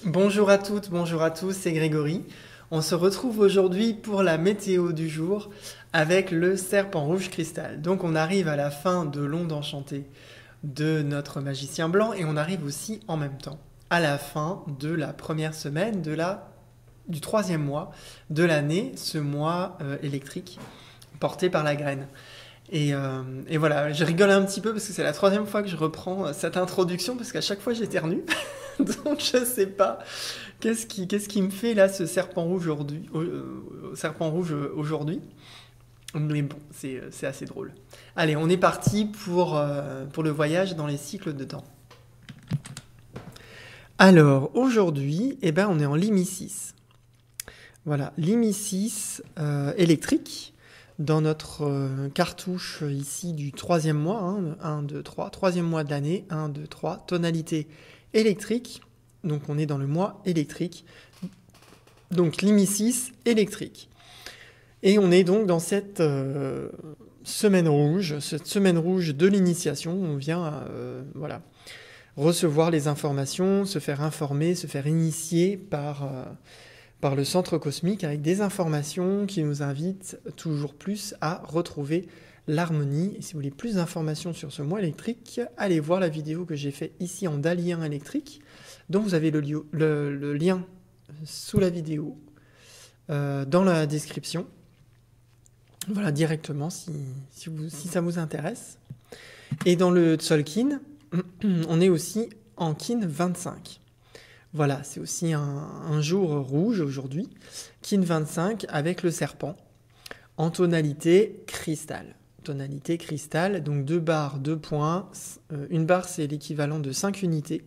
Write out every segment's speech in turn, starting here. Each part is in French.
Bonjour à toutes, bonjour à tous, c'est Grégory. On se retrouve aujourd'hui pour la météo du jour avec le serpent rouge cristal. Donc on arrive à la fin de l'onde enchantée de notre magicien blanc et on arrive aussi en même temps à la fin de la première semaine du troisième mois de l'année, ce mois électrique porté par la graine. Et voilà, je rigole un petit peu parce que c'est la troisième fois que je reprends cette introduction parce qu'à chaque fois j'éternue. Donc je sais pas qu'est-ce qui me fait là ce serpent rouge aujourd'hui. Mais bon, c'est assez drôle. Allez, on est parti pour le voyage dans les cycles de temps. Alors aujourd'hui, eh ben, on est en limicis. Voilà, limicis électrique dans notre cartouche ici du troisième mois, hein, 1, 2, 3, troisième mois de l'année, 1, 2, 3, tonalité électrique, donc on est dans le mois électrique, donc limicis électrique. Et on est donc dans cette semaine rouge de l'initiation, on vient voilà, recevoir les informations, se faire informer, se faire initier par le centre cosmique avec des informations qui nous invitent toujours plus à retrouver l'harmonie. Et si vous voulez plus d'informations sur ce mois électrique, allez voir la vidéo que j'ai faite ici en dalien électrique, dont vous avez le lien sous la vidéo, dans la description. Voilà, directement si ça vous intéresse. Et dans le Tzolk'in, on est aussi en Kin 25. Voilà, c'est aussi un jour rouge aujourd'hui, Kin 25 avec le serpent, en tonalité cristal. Tonalité cristal, donc 2 barres, 2 points. Une barre, c'est l'équivalent de 5 unités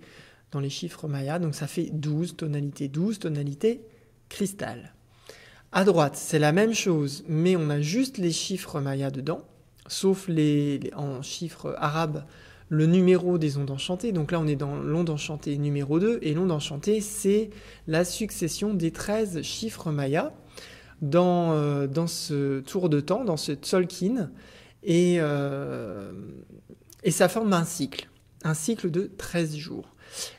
dans les chiffres mayas, donc ça fait 12 tonalité cristal. À droite, c'est la même chose, mais on a juste les chiffres mayas dedans, sauf en chiffres arabes, le numéro des ondes enchantées. Donc là, on est dans l'onde enchantée numéro 2, et l'onde enchantée, c'est la succession des 13 chiffres mayas dans ce tour de temps, dans ce Tzolk'in, et ça forme un cycle de 13 jours.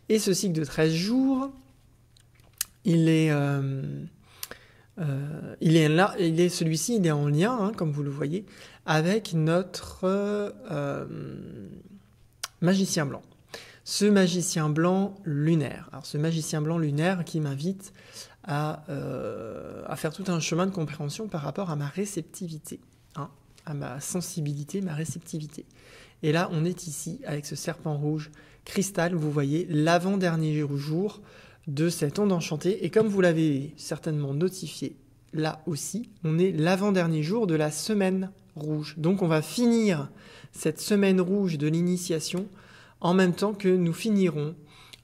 Et ce cycle de 13 jours, celui-ci, il est en lien, hein, comme vous le voyez, avec notre magicien blanc. Ce magicien blanc lunaire. Alors ce magicien blanc lunaire qui m'invite à faire tout un chemin de compréhension par rapport à ma réceptivité, hein, à ma sensibilité, ma réceptivité. Et là, on est ici avec ce serpent rouge cristal, vous voyez, l'avant-dernier jour de cette onde enchantée. Et comme vous l'avez certainement notifié là aussi, on est l'avant-dernier jour de la semaine rouge. Donc on va finir cette semaine rouge de l'initiation en même temps que nous finirons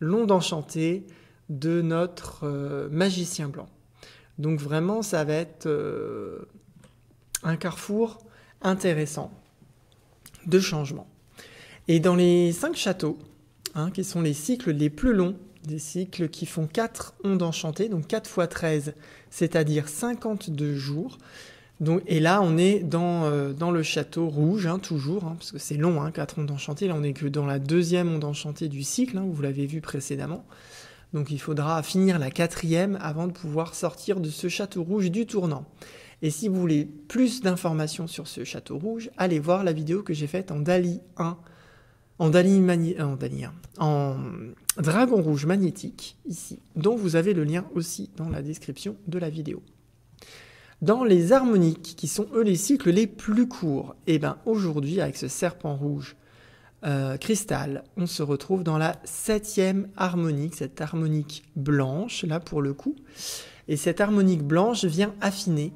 l'onde enchantée de notre magicien blanc. Donc vraiment, ça va être un carrefour intéressant de changement. Et dans les 5 châteaux, hein, qui sont les cycles les plus longs, des cycles qui font 4 ondes enchantées, donc 4 x 13, c'est-à-dire 52 jours. Donc, et là, on est dans le château rouge, hein, toujours, hein, parce que c'est long, hein, 4 ondes enchantées. Là, on n'est que dans la 2e onde enchantée du cycle, hein, vous l'avez vu précédemment. Donc il faudra finir la 4e avant de pouvoir sortir de ce château rouge du tournant. Et si vous voulez plus d'informations sur ce château rouge, allez voir la vidéo que j'ai faite en Dali 1, en Dragon Rouge Magnétique, ici, dont vous avez le lien aussi dans la description de la vidéo. Dans les harmoniques, qui sont eux les cycles les plus courts, et bien aujourd'hui, avec ce serpent rouge cristal, on se retrouve dans la 7e harmonique, cette harmonique blanche, là pour le coup. Et cette harmonique blanche vient affiner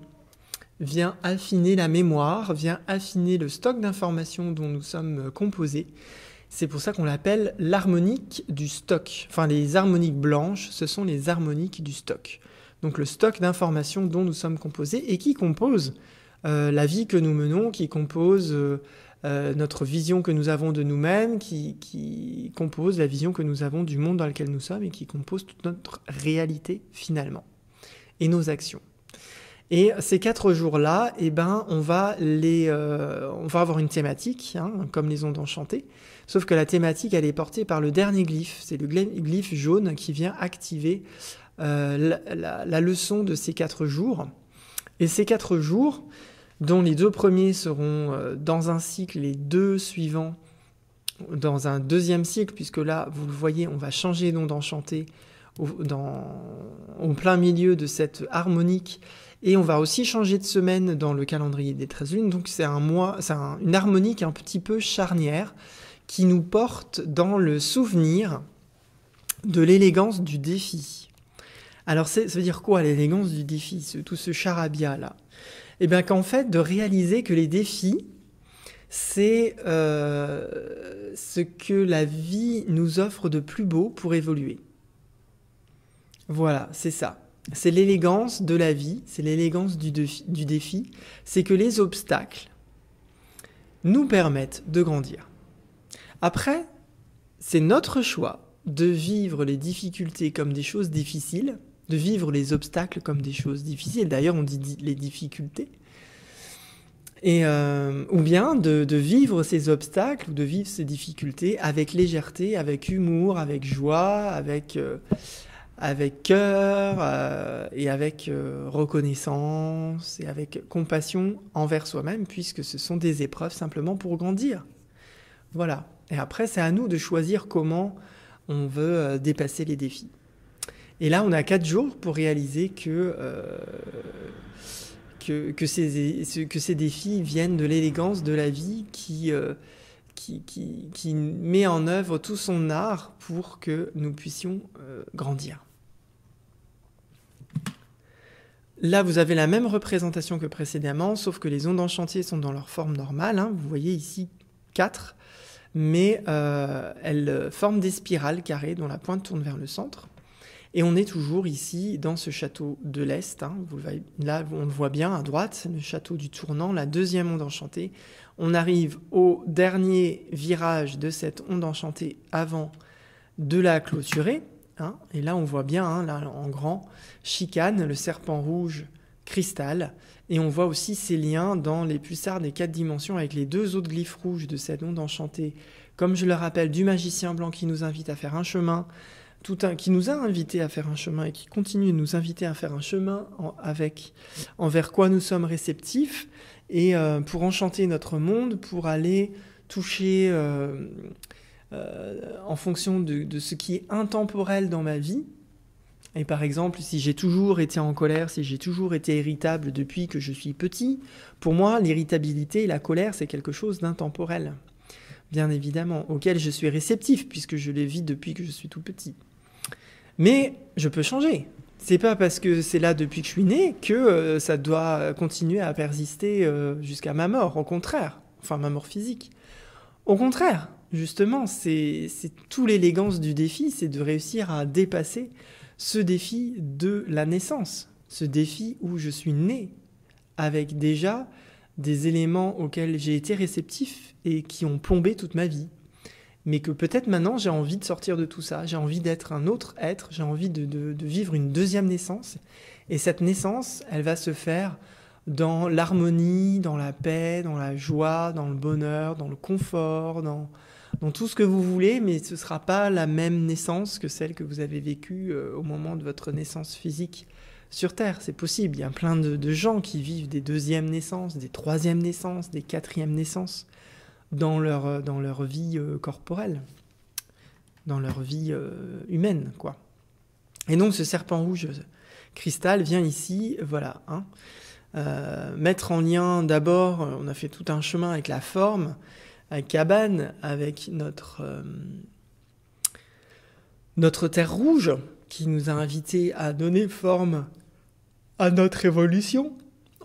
la mémoire, vient affiner le stock d'informations dont nous sommes composés. C'est pour ça qu'on l'appelle l'harmonique du stock. Enfin, les harmoniques blanches, ce sont les harmoniques du stock. Donc le stock d'informations dont nous sommes composés et qui compose la vie que nous menons, qui compose notre vision que nous avons de nous-mêmes, qui compose la vision que nous avons du monde dans lequel nous sommes et qui compose toute notre réalité finalement et nos actions. Et ces 4 jours-là, eh ben, on va avoir une thématique, hein, comme les ondes enchantées. Sauf que la thématique, elle est portée par le dernier glyphe. C'est le glyphe jaune qui vient activer la leçon de ces 4 jours. Et ces 4 jours, dont les 2 premiers seront dans un cycle, les 2 suivants dans un deuxième cycle, puisque là, vous le voyez, on va changer d'onde enchantée au plein milieu de cette harmonique, et on va aussi changer de semaine dans le calendrier des 13 lunes, donc c'est une harmonique un petit peu charnière qui nous porte dans le souvenir de l'élégance du défi. Alors ça veut dire quoi l'élégance du défi, tout ce charabia là? Eh bien qu'en fait de réaliser que les défis, c'est ce que la vie nous offre de plus beau pour évoluer. Voilà, c'est ça. C'est l'élégance de la vie, c'est l'élégance du défi, c'est que les obstacles nous permettent de grandir. Après, c'est notre choix de vivre les difficultés comme des choses difficiles, de vivre les obstacles comme des choses difficiles. D'ailleurs, on dit les difficultés. Ou bien de vivre ces obstacles ou de vivre ces difficultés avec légèreté, avec humour, avec joie, avec cœur et avec reconnaissance et avec compassion envers soi-même, puisque ce sont des épreuves simplement pour grandir. Voilà. Et après, c'est à nous de choisir comment on veut dépasser les défis. Et là, on a 4 jours pour réaliser que ces défis viennent de l'élégance de la vie qui met en œuvre tout son art pour que nous puissions grandir. Là, vous avez la même représentation que précédemment, sauf que les ondes enchantées sont dans leur forme normale. Hein. Vous voyez ici 4, mais elles forment des spirales carrées dont la pointe tourne vers le centre. Et on est toujours ici dans ce château de l'Est. Hein. Là, on le voit bien à droite, c'est le château du Tournant, la 2e onde enchantée. On arrive au dernier virage de cette onde enchantée avant de la clôturer. Hein. Et là, on voit bien, hein, là, en grand, chicane, le serpent rouge, cristal. Et on voit aussi ces liens dans les pulsars des 4 dimensions avec les 2 autres glyphes rouges de cette onde enchantée. Comme je le rappelle, du magicien blanc qui nous invite à faire un chemin, qui nous a invités à faire un chemin et qui continue de nous inviter à faire un chemin envers quoi nous sommes réceptifs, et pour enchanter notre monde, pour aller toucher en fonction de ce qui est intemporel dans ma vie. Et par exemple, si j'ai toujours été en colère, si j'ai toujours été irritable depuis que je suis petit, pour moi, l'irritabilité et la colère, c'est quelque chose d'intemporel, bien évidemment, auquel je suis réceptif, puisque je les vis depuis que je suis tout petit. Mais je peux changer. C'est pas parce que c'est là depuis que je suis né que ça doit continuer à persister jusqu'à ma mort. Au contraire, enfin ma mort physique. Au contraire, justement, c'est toute l'élégance du défi, c'est de réussir à dépasser ce défi de la naissance, ce défi où je suis né avec déjà des éléments auxquels j'ai été réceptif et qui ont plombé toute ma vie. Mais que peut-être maintenant j'ai envie de sortir de tout ça, j'ai envie d'être un autre être, j'ai envie de vivre une deuxième naissance. Et cette naissance, elle va se faire dans l'harmonie, dans la paix, dans la joie, dans le bonheur, dans le confort, dans tout ce que vous voulez, mais ce ne sera pas la même naissance que celle que vous avez vécue au moment de votre naissance physique sur Terre. C'est possible, il y a plein de gens qui vivent des 2e naissances, des 3e naissances, des 4e naissances, dans leur vie corporelle, dans leur vie humaine, quoi. Et donc ce serpent rouge cristal vient ici, voilà, hein, mettre en lien d'abord, on a fait tout un chemin avec la forme, avec Cabane, avec notre terre rouge, qui nous a invités à donner forme à notre évolution.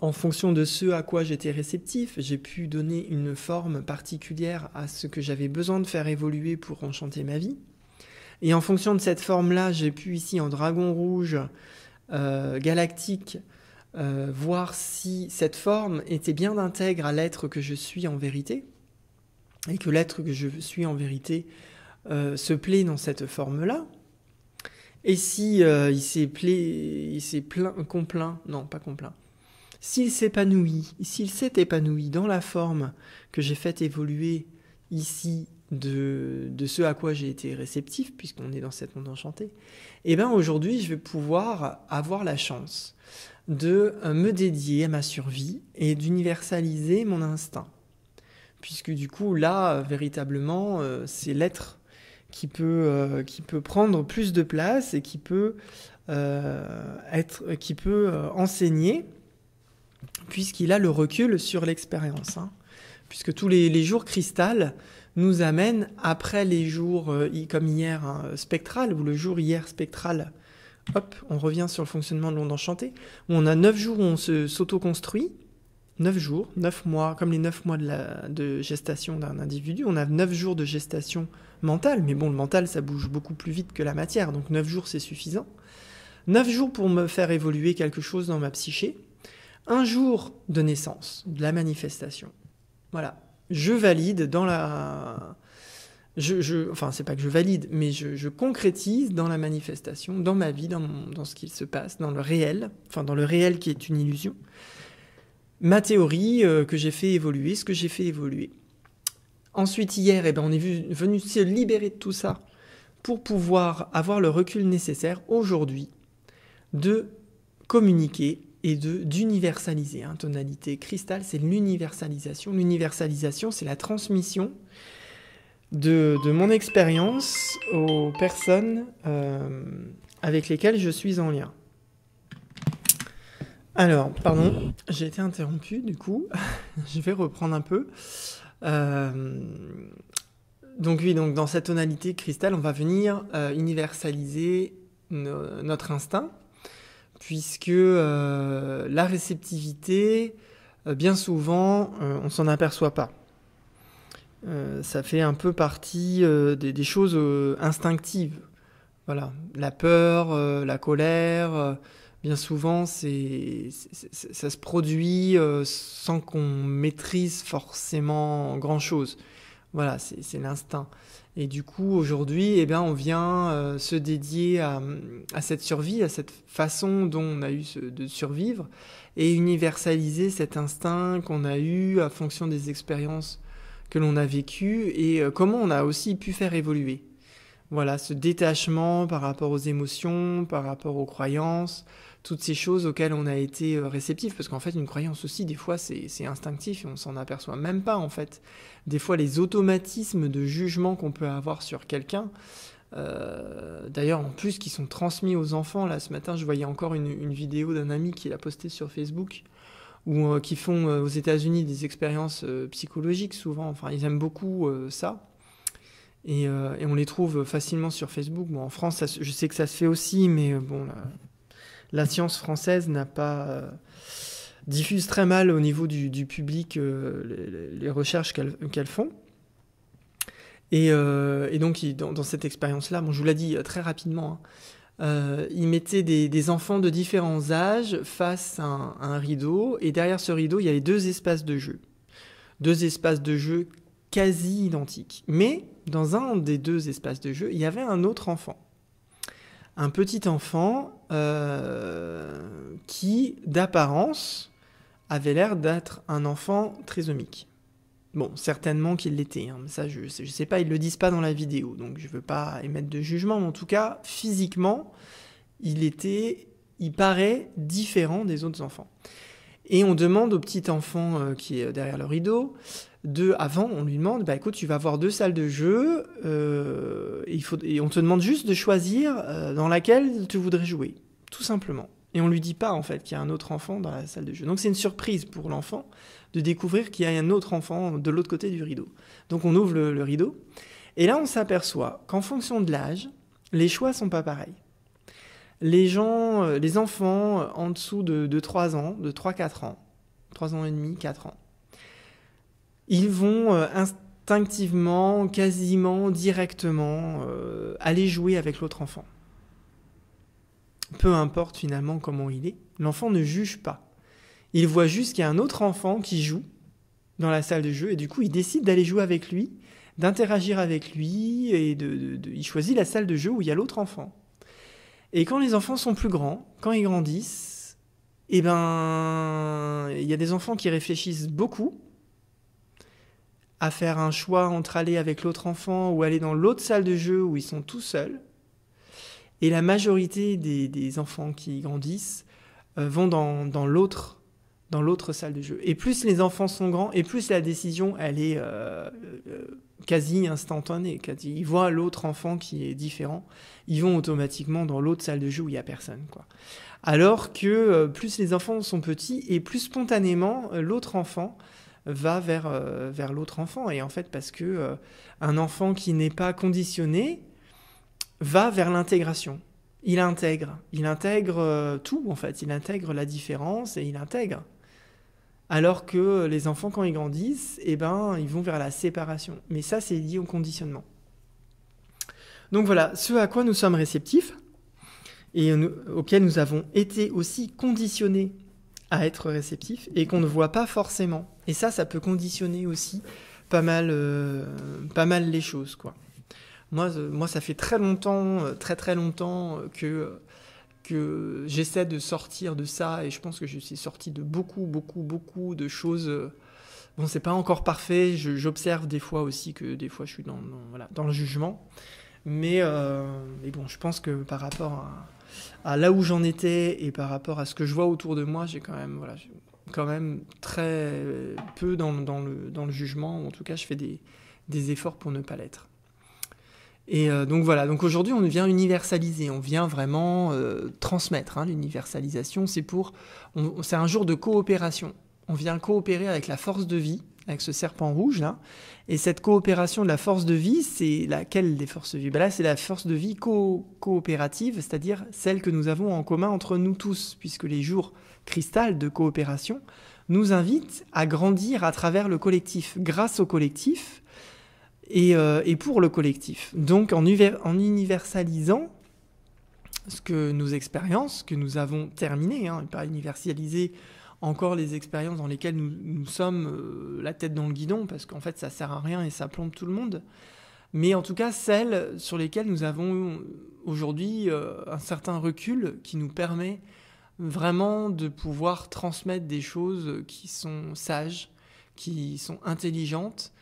En fonction de ce à quoi j'étais réceptif, j'ai pu donner une forme particulière à ce que j'avais besoin de faire évoluer pour enchanter ma vie. Et en fonction de cette forme-là, j'ai pu ici en dragon rouge galactique voir si cette forme était bien intègre à l'être que je suis en vérité, et que l'être que je suis en vérité se plaît dans cette forme-là. Et si il s'est complaint, s'il s'épanouit dans la forme que j'ai faite évoluer ici de ce à quoi j'ai été réceptif, puisqu'on est dans cette monde enchanté, et bien aujourd'hui, je vais pouvoir avoir la chance de me dédier à ma survie et d'universaliser mon instinct. Puisque du coup, là, véritablement, c'est l'être qui peut prendre plus de place et qui peut enseigner, puisqu'il a le recul sur l'expérience. Hein. Puisque tous les jours cristal nous amènent, après les jours comme hier spectral, ou le jour hier spectral, hop, on revient sur le fonctionnement de l'onde enchantée, où on a 9 jours où on s'auto-construit, 9 jours, 9 mois, comme les 9 mois de gestation d'un individu, on a 9 jours de gestation mentale, mais bon, le mental, ça bouge beaucoup plus vite que la matière, donc 9 jours, c'est suffisant. 9 jours pour me faire évoluer quelque chose dans ma psyché, 1 jour de naissance, de la manifestation. Voilà, je valide dans la... enfin, c'est pas que je valide, mais je concrétise dans la manifestation, dans ma vie, dans ce qu'il se passe, dans le réel, enfin dans le réel qui est une illusion, ma théorie que j'ai fait évoluer, ce que j'ai fait évoluer. Ensuite, hier, on est venu se libérer de tout ça pour pouvoir avoir le recul nécessaire aujourd'hui de communiquer et d'universaliser. Hein. Tonalité cristal, c'est l'universalisation. L'universalisation, c'est la transmission de mon expérience aux personnes avec lesquelles je suis en lien. Alors, pardon, j'ai été interrompu, du coup, je vais reprendre un peu. Donc oui, dans cette tonalité cristal, on va venir universaliser notre instinct, puisque la réceptivité, bien souvent, on s'en aperçoit pas. Ça fait un peu partie des choses instinctives. Voilà, la peur, la colère, bien souvent, ça se produit sans qu'on maîtrise forcément grand-chose. Voilà, c'est l'instinct. Et du coup, aujourd'hui, on vient se dédier à cette survie, à cette façon dont on a eu de survivre, et universaliser cet instinct qu'on a eu à fonction des expériences que l'on a vécues, et comment on a aussi pu faire évoluer. Voilà, ce détachement par rapport aux émotions, par rapport aux croyances, toutes ces choses auxquelles on a été réceptif, parce qu'en fait, une croyance aussi, des fois, c'est instinctif et on s'en aperçoit même pas, en fait. Des fois, les automatismes de jugement qu'on peut avoir sur quelqu'un, d'ailleurs, en plus, qui sont transmis aux enfants. Là, ce matin, je voyais encore une vidéo d'un ami qui l'a postée sur Facebook, ou qui font aux États-Unis des expériences psychologiques, souvent. Enfin, ils aiment beaucoup ça. Et on les trouve facilement sur Facebook. Bon, en France, je sais que ça se fait aussi, mais bon, la science française n'a pas diffuse très mal au niveau du public les recherches qu'elles font. Et donc, dans cette expérience-là, bon, je vous l'ai dit très rapidement, ils mettaient des enfants de différents âges face à un rideau, et derrière ce rideau, il y avait 2 espaces de jeu. 2 espaces de jeu quasi identiques. Mais dans un des 2 espaces de jeu, il y avait un autre enfant. Un petit enfant qui, d'apparence, avait l'air d'être un enfant trisomique. Bon, certainement qu'il l'était, hein, mais ça, je sais pas, ils le disent pas dans la vidéo, donc je veux pas émettre de jugement, mais en tout cas, physiquement, il paraît différent des autres enfants. Et on demande au petit enfant qui est derrière le rideau, avant, on lui demande, écoute, tu vas avoir 2 salles de jeu, et on te demande juste de choisir dans laquelle tu voudrais jouer, tout simplement. Et on lui dit pas, en fait, qu'il y a un autre enfant dans la salle de jeu. Donc c'est une surprise pour l'enfant de découvrir qu'il y a un autre enfant de l'autre côté du rideau. Donc on ouvre le rideau, et là on s'aperçoit qu'en fonction de l'âge, les choix sont pas pareils. Les enfants en dessous de 3 ans, de 3-4 ans, 3 ans et demi, 4 ans, ils vont instinctivement, quasiment directement, aller jouer avec l'autre enfant. Peu importe finalement comment il est, l'enfant ne juge pas. Il voit juste qu'il y a un autre enfant qui joue dans la salle de jeu, et du coup il décide d'aller jouer avec lui, d'interagir avec lui, et il choisit la salle de jeu où il y a l'autre enfant. Et quand les enfants sont plus grands, quand ils grandissent, il y a des enfants qui réfléchissent beaucoup à faire un choix entre aller avec l'autre enfant ou aller dans l'autre salle de jeu où ils sont tout seuls. Et la majorité des enfants qui grandissent vont dans l'autre salle de jeu. Et plus les enfants sont grands, et plus la décision, elle est quasi instantanée. Ils voient l'autre enfant qui est différent, ils vont automatiquement dans l'autre salle de jeu où il n'y a personne, quoi. Alors que plus les enfants sont petits, et plus spontanément, l'autre enfant va vers l'autre enfant. Et en fait, parce que un enfant qui n'est pas conditionné va vers l'intégration. Il intègre tout, en fait. Il intègre la différence et il intègre. Alors que les enfants, quand ils grandissent, eh ben, ils vont vers la séparation. Mais ça, c'est lié au conditionnement. Donc voilà, ce à quoi nous sommes réceptifs et auquel nous avons été aussi conditionnés à être réceptifs et qu'on ne voit pas forcément. Et ça peut conditionner aussi pas mal les choses, quoi. Moi, ça fait très longtemps que j'essaie de sortir de ça, et je pense que je suis sorti de beaucoup de choses. Bon, c'est pas encore parfait, j'observe des fois aussi que des fois je suis dans le jugement, mais bon, je pense que par rapport à là où j'en étais et par rapport à ce que je vois autour de moi, j'ai quand même très peu dans le jugement, ou en tout cas je fais des efforts pour ne pas l'être. Et donc voilà, donc aujourd'hui on vient universaliser, on vient vraiment transmettre. L'universalisation, c'est un jour de coopération. On vient coopérer avec la force de vie, avec ce serpent rouge là. Et cette coopération de la force de vie, c'est laquelle des forces de vie ? Là, c'est la force de vie coopérative, c'est-à-dire celle que nous avons en commun entre nous tous, puisque les jours cristal de coopération nous invitent à grandir à travers le collectif, grâce au collectif. Et pour le collectif. Donc en universalisant nos expériences que nous avons terminées, pas universaliser encore les expériences dans lesquelles nous sommes la tête dans le guidon, parce qu'en fait ça sert à rien et ça plombe tout le monde, mais en tout cas celles sur lesquelles nous avons aujourd'hui un certain recul qui nous permet vraiment de pouvoir transmettre des choses qui sont sages, qui sont intelligentes,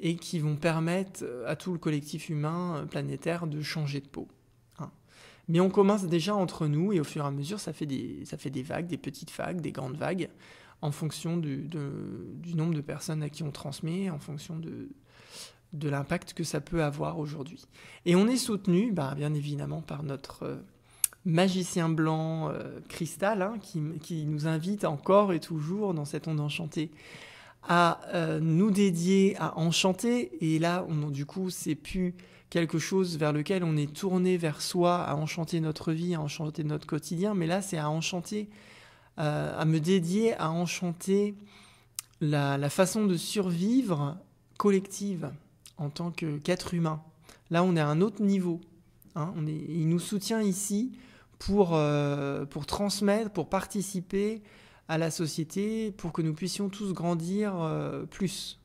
et qui vont permettre à tout le collectif humain planétaire de changer de peau. Mais on commence déjà entre nous, et au fur et à mesure, ça fait des vagues, des petites vagues, des grandes vagues, en fonction du nombre de personnes à qui on transmet, en fonction de l'impact que ça peut avoir aujourd'hui. Et on est soutenu, bien évidemment, par notre magicien blanc cristal, qui nous invite encore et toujours dans cette onde enchantée à nous dédier à enchanter. Et là, du coup, c'est plus quelque chose vers lequel on est tourné vers soi, à enchanter notre vie, à enchanter notre quotidien, mais là, c'est à enchanter, à me dédier à enchanter la façon de survivre collective en tant qu'être humain. Là, on est à un autre niveau. Il nous soutient ici pour transmettre, pour participer à la société, pour que nous puissions tous grandir plus.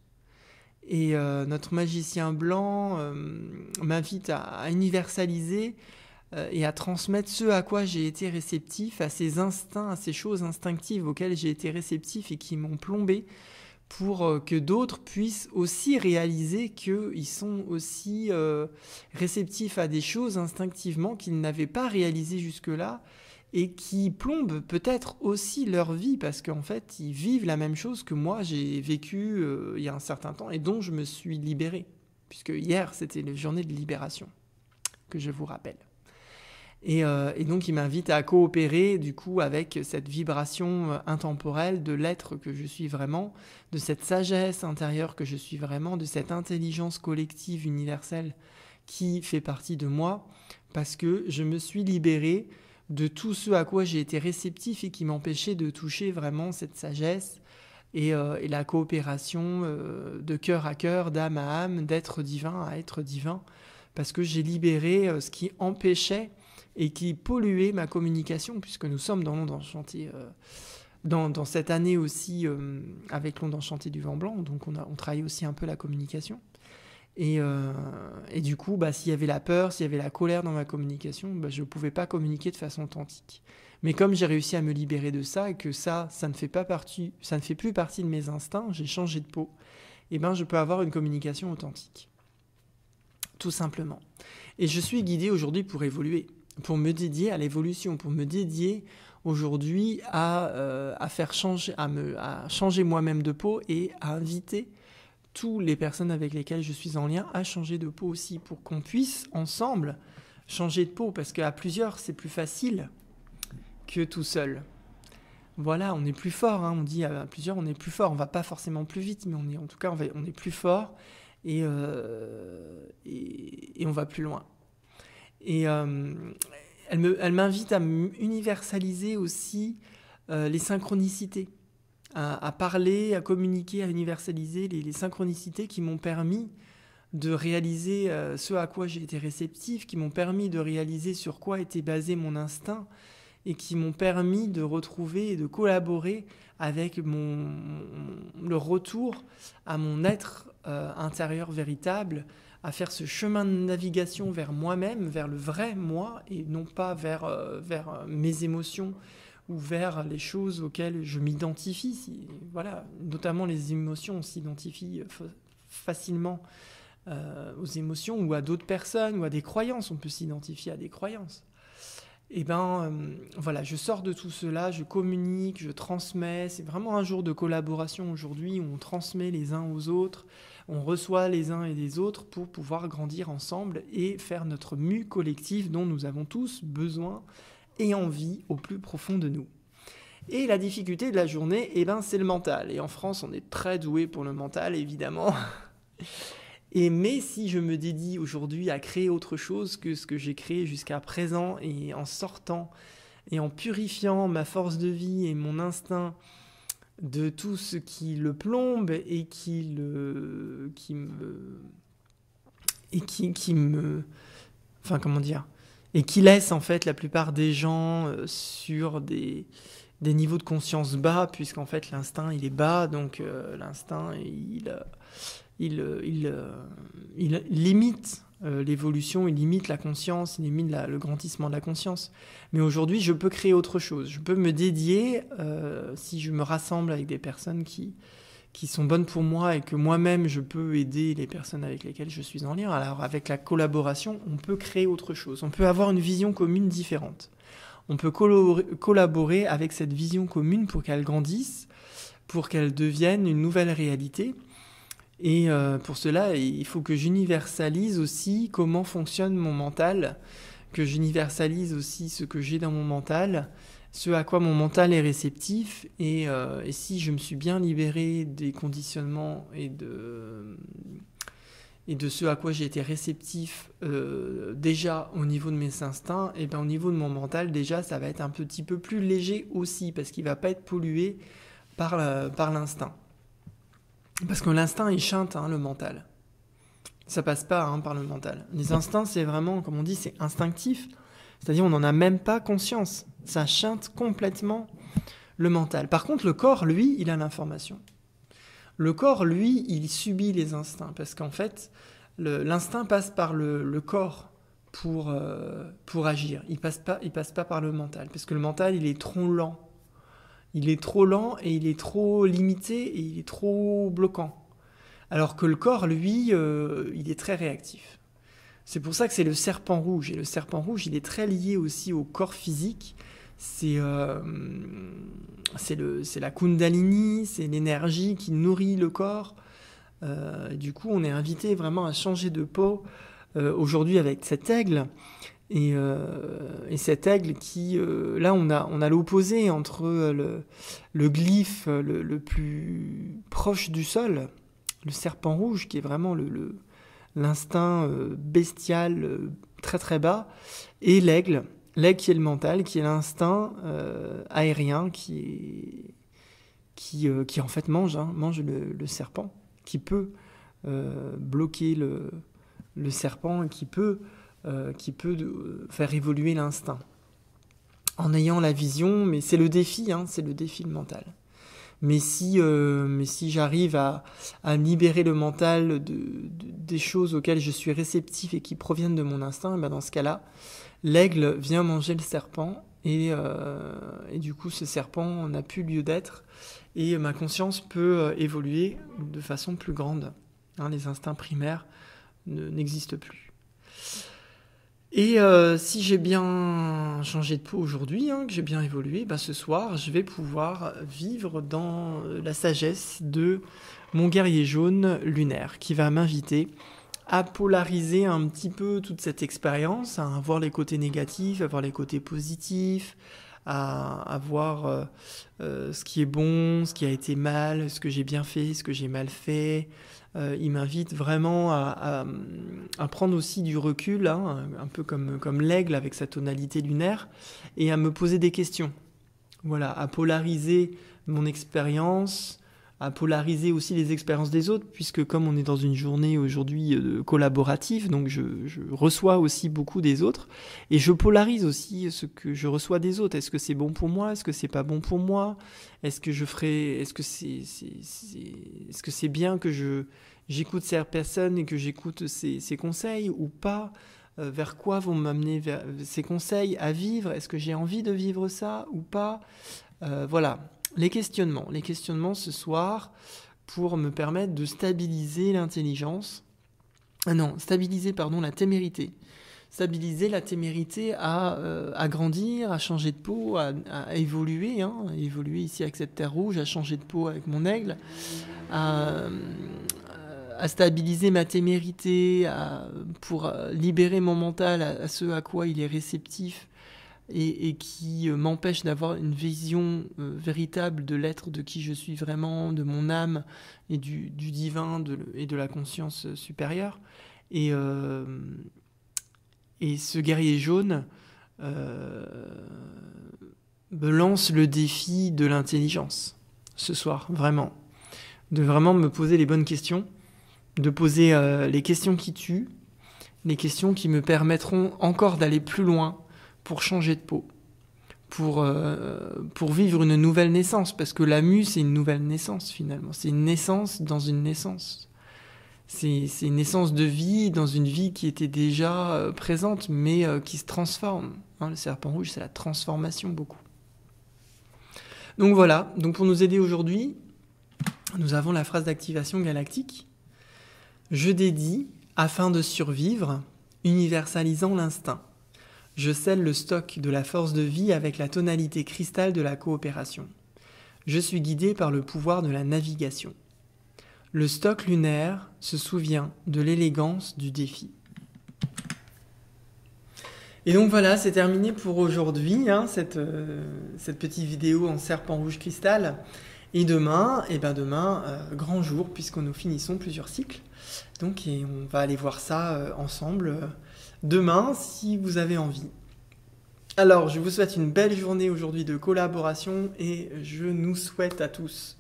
Et notre magicien blanc m'invite à universaliser et à transmettre ce à quoi j'ai été réceptif, à ces instincts, à ces choses instinctives auxquelles j'ai été réceptif et qui m'ont plombé, pour que d'autres puissent aussi réaliser qu'ils sont aussi réceptifs à des choses instinctivement qu'ils n'avaient pas réalisées jusque-là, et qui plombent peut-être aussi leur vie, parce qu'en fait, ils vivent la même chose que moi, j'ai vécu il y a un certain temps, et dont je me suis libéré, puisque hier, c'était la journée de libération, que je vous rappelle. Et donc, il m'invite à coopérer, du coup, avec cette vibration intemporelle de l'être que je suis vraiment, de cette sagesse intérieure que je suis vraiment, de cette intelligence collective universelle qui fait partie de moi, parce que je me suis libéré de tout ce à quoi j'ai été réceptif et qui m'empêchait de toucher vraiment cette sagesse et la coopération de cœur à cœur, d'âme à âme, d'être divin à être divin, parce que j'ai libéré ce qui empêchait et qui polluait ma communication, puisque nous sommes dans l'onde enchantée, dans cette année aussi avec l'onde enchantée du vent blanc, donc on travaille aussi un peu la communication. Et du coup, s'il y avait la peur, s'il y avait la colère dans ma communication, je ne pouvais pas communiquer de façon authentique. Mais comme j'ai réussi à me libérer de ça, et que ça ne fait plus partie de mes instincts, j'ai changé de peau. eh ben, je peux avoir une communication authentique. Tout simplement. Et je suis guidé aujourd'hui pour évoluer, pour me dédier à l'évolution, pour me dédier aujourd'hui à faire changer, à changer moi-même de peau et à inviter toutes les personnes avec lesquelles je suis en lien à changer de peau aussi, pour qu'on puisse ensemble changer de peau, parce qu'à plusieurs, c'est plus facile que tout seul. Voilà, on est plus fort, hein, on dit à plusieurs, on est plus fort. On va pas forcément plus vite, mais en tout cas, on est plus fort et on va plus loin. Et elle m'invite à universaliser aussi les synchronicités, à parler, à communiquer, à universaliser les synchronicités qui m'ont permis de réaliser ce à quoi j'ai été réceptif, qui m'ont permis de réaliser sur quoi était basé mon instinct, et qui m'ont permis de retrouver et de collaborer avec le retour à mon être intérieur véritable, à faire ce chemin de navigation vers moi-même, vers le vrai moi, et non pas vers mes émotions ou vers les choses auxquelles je m'identifie. Voilà, notamment les émotions, on s'identifie facilement aux émotions ou à d'autres personnes ou à des croyances. On peut s'identifier à des croyances. Et voilà, je sors de tout cela, je communique, je transmets. C'est vraiment un jour de collaboration aujourd'hui où on transmet les uns aux autres, on reçoit les uns et les autres pour pouvoir grandir ensemble et faire notre mue collective dont nous avons tous besoin et envie au plus profond de nous. Et la difficulté de la journée, c'est le mental. Et en France, on est très doué pour le mental, évidemment. Mais si je me dédie aujourd'hui à créer autre chose que ce que j'ai créé jusqu'à présent, et en sortant et en purifiant ma force de vie et mon instinct de tout ce qui le plombe et qui laisse en fait la plupart des gens sur des niveaux de conscience bas, puisqu'en fait l'instinct il est bas, donc l'instinct il limite l'évolution, il limite la conscience, il limite le grandissement de la conscience. Mais aujourd'hui, je peux créer autre chose. Je peux me dédier, si je me rassemble avec des personnes qui sont bonnes pour moi et que moi-même, je peux aider les personnes avec lesquelles je suis en lien. Alors, avec la collaboration, on peut créer autre chose. On peut avoir une vision commune différente. On peut collaborer avec cette vision commune pour qu'elle grandisse, pour qu'elle devienne une nouvelle réalité. Et pour cela, il faut que j'universalise aussi comment fonctionne mon mental, que j'universalise aussi ce que j'ai dans mon mental, ce à quoi mon mental est réceptif, et si je me suis bien libéré des conditionnements et de ce à quoi j'ai été réceptif déjà au niveau de mes instincts, et au niveau de mon mental, déjà, ça va être un petit peu plus léger aussi, parce qu'il ne va pas être pollué par l'instinct. Parce que l'instinct, il chante le mental. Ça passe pas par le mental. Les instincts, c'est vraiment, comme on dit, c'est instinctif. C'est-à-dire, on n'en a même pas conscience. Ça chante complètement le mental. Par contre, le corps, lui, il a l'information. Le corps, lui, il subit les instincts. Parce qu'en fait, l'instinct passe par le corps pour agir. Il passe pas par le mental. Parce que le mental, il est trop lent. Il est trop lent et il est trop limité et il est trop bloquant. Alors que le corps, lui, il est très réactif. C'est pour ça que c'est le serpent rouge. Et le serpent rouge, il est très lié aussi au corps physique. C'est la Kundalini, c'est l'énergie qui nourrit le corps. Du coup, on est invité vraiment à changer de peau aujourd'hui avec cet aigle. Et cet aigle qui, là on a l'opposé entre le glyphe le plus proche du sol, le serpent rouge qui est vraiment l'instinct bestial très très bas, et l'aigle qui est le mental, qui est l'instinct aérien qui en fait mange le serpent, qui peut bloquer le serpent et qui peut faire évoluer l'instinct en ayant la vision, mais c'est le défi, le mental. Mais si j'arrive à libérer le mental des choses auxquelles je suis réceptif et qui proviennent de mon instinct, dans ce cas-là, l'aigle vient manger le serpent et du coup, ce serpent n'a plus lieu d'être. Et ma conscience peut évoluer de façon plus grande. Hein, les instincts primaires n'existent plus. Et si j'ai bien changé de peau aujourd'hui, hein, que j'ai bien évolué, bah, ce soir, je vais pouvoir vivre dans la sagesse de mon guerrier jaune lunaire, qui va m'inviter à polariser un petit peu toute cette expérience, à voir les côtés négatifs, à voir les côtés positifs, à voir ce qui est bon, ce qui a été mal, ce que j'ai bien fait, ce que j'ai mal fait. Il m'invite vraiment à prendre aussi du recul, hein, un peu comme l'aigle avec sa tonalité lunaire, et à me poser des questions. Voilà, à polariser mon expérience, à polariser aussi les expériences des autres, puisque comme on est dans une journée aujourd'hui collaborative, donc je reçois aussi beaucoup des autres, et je polarise aussi ce que je reçois des autres. Est-ce que c'est bon pour moi? Est-ce que c'est pas bon pour moi? Est-ce que c'est bien que j'écoute ces personnes et que j'écoute ces conseils ou pas? Vers quoi vont m'amener ces conseils à vivre? Est-ce que j'ai envie de vivre ça ou pas? Voilà. Les questionnements ce soir pour me permettre de stabiliser l'intelligence. Stabiliser la témérité. Stabiliser la témérité à grandir, à changer de peau, à évoluer, hein, évoluer ici avec cette terre rouge, à changer de peau avec mon aigle, à stabiliser ma témérité, pour libérer mon mental à ce à quoi il est réceptif, et qui m'empêche d'avoir une vision véritable de l'être, de qui je suis vraiment, de mon âme et du divin et de la conscience supérieure. Et ce guerrier jaune me lance le défi de l'intelligence ce soir, vraiment. De vraiment me poser les bonnes questions, de poser les questions qui tuent, les questions qui me permettront encore d'aller plus loin, pour changer de peau, pour vivre une nouvelle naissance, parce que la mue, c'est une nouvelle naissance finalement, c'est une naissance dans une naissance. C'est une naissance de vie dans une vie qui était déjà présente, mais qui se transforme. Hein, le serpent rouge, c'est la transformation beaucoup. Donc voilà, pour nous aider aujourd'hui, nous avons la phrase d'activation galactique. Je dédie, afin de survivre, universalisant l'instinct. Je scelle le stock de la force de vie avec la tonalité cristal de la coopération. Je suis guidé par le pouvoir de la navigation. Le stock lunaire se souvient de l'élégance du défi. Et donc voilà, c'est terminé pour aujourd'hui, hein, cette petite vidéo en serpent rouge cristal. Et demain, grand jour, puisque nous finissons plusieurs cycles. Donc on va aller voir ça ensemble demain, si vous avez envie. Alors, je vous souhaite une belle journée aujourd'hui de collaboration et je nous souhaite à tous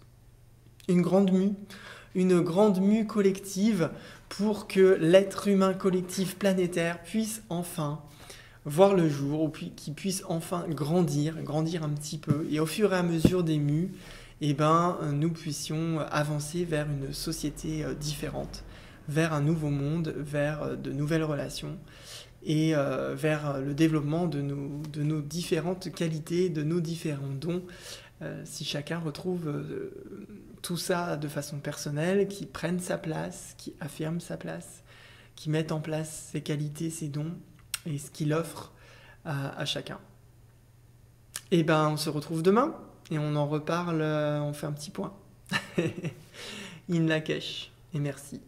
une grande mue collective pour que l'être humain collectif planétaire puisse enfin voir le jour, ou qu'il puisse enfin grandir un petit peu, et au fur et à mesure des mues, nous puissions avancer vers une société différente, vers un nouveau monde, vers de nouvelles relations, et vers le développement de nos différentes qualités, de nos différents dons, si chacun retrouve tout ça de façon personnelle, qui prenne sa place, qui affirme sa place, qui mette en place ses qualités, ses dons, et ce qu'il offre à chacun. Et on se retrouve demain, et on en reparle, on fait un petit point. In Lakesh, et merci.